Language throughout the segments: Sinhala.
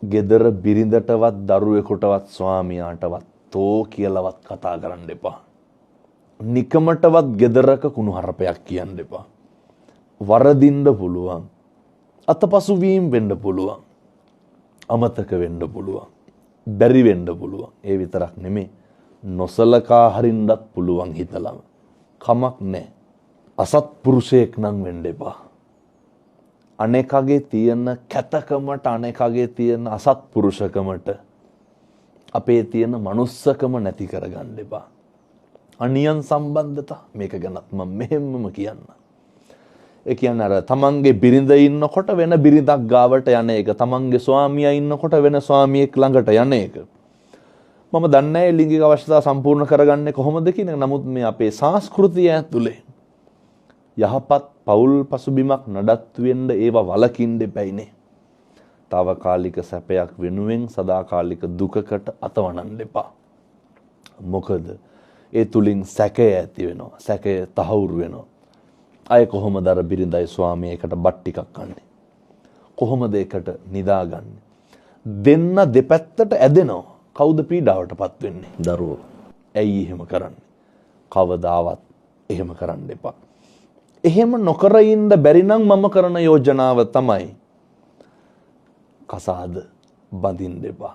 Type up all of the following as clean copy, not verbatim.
gedara බිරිඳටවත් දරුවෙකුටවත් ස්වාමියාටවත් තෝ කියලාවත් කතා කරන්න එපා. නිකමටවත් ගෙදරක කුණුහරුපයක් කියන්න එපා. වරදින්න පුළුවන්. අතපසු වීම වෙන්න පුළුවන්. අමතක වෙන්න පුළුවන්. බැරි වෙන්න පුළුවන්. ඒ විතරක් නෙමෙයි නොසලකා හරින්නත් පුළුවන් හිතලම. කමක් නැහැ. අසත්පුරුෂයෙක් නම් වෙන්න එපා. අනේකගේ තියෙන කැතකමට අනේකගේ තියෙන අසත්පුරුෂකමට අපේ තියෙන manussකම නැති කරගන්න එපා. අනියන් සම්බන්ධතා මේක ගැනත් මම මෙහෙමම කියන්න. ඒ කියන්නේ අර තමන්ගේ බිරිඳ ඉන්නකොට වෙන බිරිඳක් ගාවට යන එක, තමන්ගේ ස්වාමියා ඉන්නකොට වෙන ස්වාමියෙක් ළඟට යන එක. මම දන්නේ නැහැ ලිංගික අවශ්‍යතා සම්පූර්ණ කරගන්නේ කොහොමද කියන එක. නමුත් මේ අපේ සංස්කෘතිය ඇතුලේ යහපත් පෞල් පසුබිමක් නඩත්තු වෙන්න ඒවා වලකින්න දෙපයිනේ. తాවකාලික සැපයක් වෙනුවෙන් සදාකාලික දුකකට අතවනන්න එපා. මොකද ඒ තුලින් සැකය ඇති වෙනවා. සැකය තහවුරු වෙනවා. අය කොහොමද අර බිරිඳයි ස්වාමියේකට බත් ටිකක් කන්නේ? කොහොමද ඒකට නිදාගන්නේ? දෙන්න දෙපැත්තට ඇදෙනවා. කවුද පීඩාවටපත් වෙන්නේ? දරුවෝ. ඇයි එහෙම කරන්නේ? කවදාවත් එහෙම කරන්න එපා. එහෙම නොකර ඉන්න බැරි නම් මම කරන යෝජනාව තමයි කසාද බඳින්න එපා.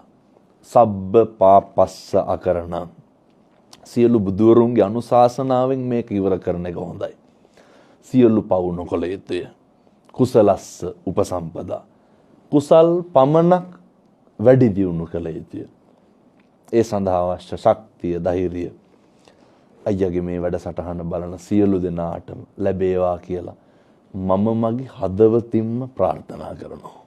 සබ්බ පාපස්ස අකරණං. සියලු බුදුවරුන්ගේ අනුශාසනාවෙන් මේක ඉවර කරන එක හොඳයි. සියලු පව් නොකළ යුතුය. කුසලස්ස උපසම්පදා. කුසල් පමණක් වැඩි දියුණු කළ යුතුය. ඒ සඳහා අවශ්‍ය ශක්තිය, ධෛර්යය අයියාගේ මේ වැඩසටහන බලන සියලු දෙනාටම ලැබේවා කියලා මම මගේ හදවතින්ම ප්‍රාර්ථනා කරනවා.